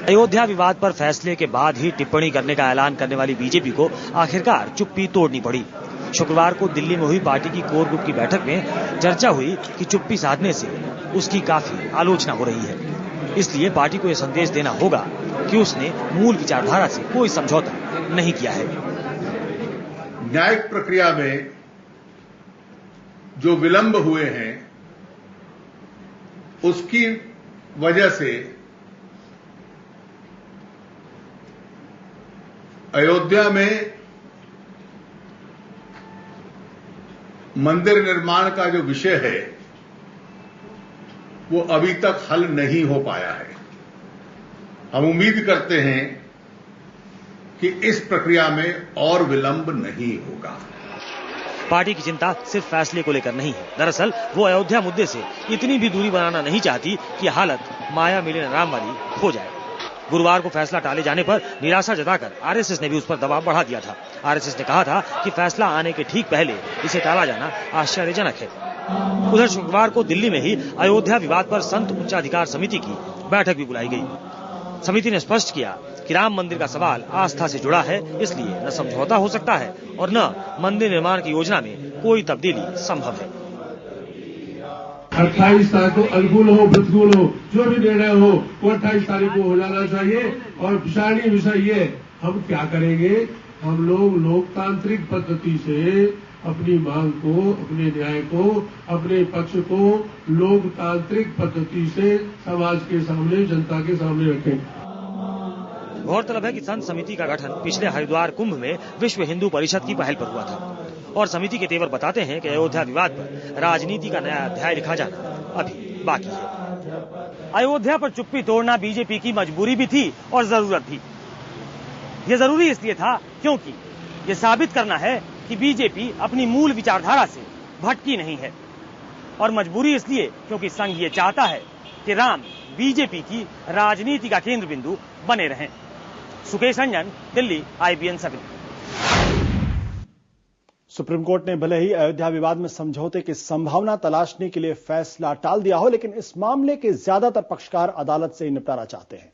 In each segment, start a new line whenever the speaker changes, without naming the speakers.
अयोध्या विवाद पर फैसले के बाद ही टिप्पणी करने का ऐलान करने वाली बीजेपी को आखिरकार चुप्पी तोड़नी पड़ी। शुक्रवार को दिल्ली में हुई पार्टी की कोर ग्रुप की बैठक में चर्चा हुई कि चुप्पी साधने से उसकी काफी आलोचना हो रही है। इसलिए पार्टी को यह संदेश देना होगा कि उसने मूल विचारधारा से कोई समझौता नहीं किया है।
न्यायिक प्रक्रिया में जो विलंब हुए हैं उसकी वजह से अयोध्या में मंदिर निर्माण का जो विषय है वो अभी तक हल नहीं हो पाया है। हम उम्मीद करते हैं कि इस प्रक्रिया में और विलंब नहीं होगा।
पार्टी की चिंता सिर्फ फैसले को लेकर नहीं है। दरअसल वो अयोध्या मुद्दे से इतनी भी दूरी बनाना नहीं चाहती कि हालत माया मिलिन राम वाली हो जाए। गुरुवार को फैसला टाले जाने पर निराशा जताकर आरएसएस ने भी उस पर दबाव बढ़ा दिया था। आरएसएस ने कहा था कि फैसला आने के ठीक पहले इसे टाला जाना आश्चर्यजनक है। उधर शुक्रवार को दिल्ली में ही अयोध्या विवाद पर संत उच्चाधिकार समिति की बैठक भी बुलाई गई। समिति ने स्पष्ट किया कि राम मंदिर का सवाल आस्था से जुड़ा है, इसलिए न समझौता हो सकता है और न मंदिर निर्माण की योजना में कोई तब्दीली संभव है।
28 तारीख को अनुकूल हो प्रतिकूल हो जो भी निर्णय हो वो 28 तारीख को हो जाना चाहिए। और विषाणी विषय ये हम क्या करेंगे, हम लोग लोकतांत्रिक पद्धति से अपनी मांग को, अपने न्याय को, अपने पक्ष को लोकतांत्रिक पद्धति से समाज के सामने, जनता के सामने रखेंगे।
गौरतलब है कि संत समिति का गठन पिछले हरिद्वार कुंभ में विश्व हिंदू परिषद की पहल पर हुआ था और समिति के तेवर बताते हैं कि अयोध्या विवाद पर राजनीति का नया अध्याय लिखा जाना अभी बाकी है। अयोध्या पर चुप्पी तोड़ना बीजेपी की मजबूरी भी थी और जरूरत भी। ये जरूरी इसलिए था क्योंकि ये साबित करना है कि बीजेपी अपनी मूल विचारधारा से भटकी नहीं है, और मजबूरी इसलिए क्योंकि संघ ये चाहता है कि राम बीजेपी की राजनीति का केंद्र बिंदु बने रहें। Sukesh Ranjan, Delhi, IBN 7।
Supreme court ने भले ही अयोध्या विवाद में समझौते की संभावना तलाशने के लिए फैसला टाल दिया हो, लेकिन इस मामले के ज्यादातर पक्षकार अदालत से ही निपटारा चाहते हैं।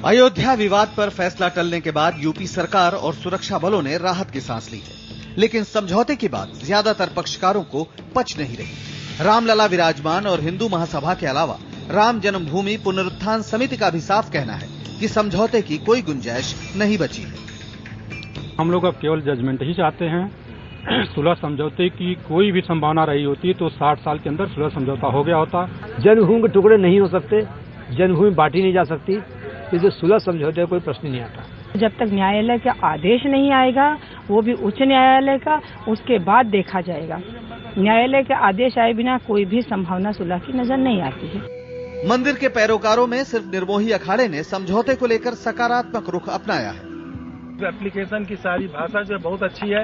अयोध्या विवाद पर फैसला टलने के बाद यूपी सरकार और सुरक्षा बलों ने राहत की सांस ली है, लेकिन समझौते की बात ज्यादातर पक्षकारों को पच नहीं रही। रामलला विराजमान और हिंदू महासभा के अलावा राम जन्मभूमि पुनरुत्थान समिति का भी साफ कहना है कि समझौते की कोई गुंजाइश नहीं बची है।
हम लोग अब केवल जजमेंट ही चाहते हैं। सुलह समझौते की कोई भी संभावना रही होती तो 60 साल के अंदर सुलह समझौता हो गया होता।
जन्मभूमि के टुकड़े नहीं हो सकते, जन्मभूमि बांटी नहीं जा सकती, इसलिए सुलह समझौते का कोई प्रश्न नहीं आता।
जब तक न्यायालय का आदेश नहीं आएगा, वो भी उच्च न्यायालय का, उसके बाद देखा जाएगा। न्यायालय के आदेश आए बिना कोई भी संभावना सुलह की नजर नहीं आती है।
मंदिर के पैरोकारों में सिर्फ निर्मोही अखाड़े ने समझौते को लेकर सकारात्मक रुख अपनाया है।
एप्लीकेशन की सारी भाषा जो बहुत अच्छी है,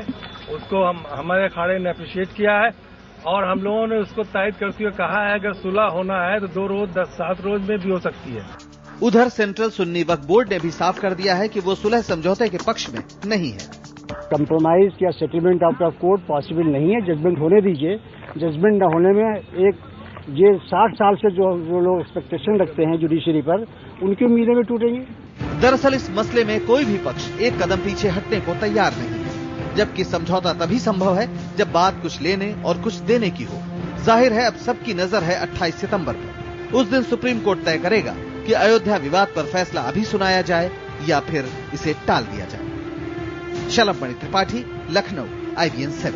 उसको हमारे अखाड़े ने अप्रिशिएट किया है और हम लोगों ने उसको तायद करते हुए कहा है अगर सुलह होना है तो 2 रोज 7 रोज में भी हो सकती है।
उधर सेंट्रल सुन्नी वक्फ बोर्ड ने भी साफ कर दिया है कि वो सुलह समझौते के पक्ष में नहीं है।
कंप्रोमाइज या settlement out of court possible नहीं है। जजमेंट होने दीजिए। जजमेंट न होने में एक ये 60 साल से जो लोग एक्सपेक्टेशन रखते हैं जुडिशरी पर, उनकी उम्मीदें भी टूटेंगी।
दरअसल इस मसले में कोई भी पक्ष एक कदम पीछे हटने को तैयार नहीं है, जबकि समझौता तभी संभव है जब बात कुछ लेने और कुछ देने की हो। जाहिर है अब सबकी नजर है 28 सितंबर पर। उस दिन सुप्रीम कोर्ट तय करेगा कि अयोध्या विवाद पर फैसला अभी सुनाया जाए या फिर इसे टाल दिया जाए। शलभ मणि त्रिपाठी, लखनऊ, IBN 7।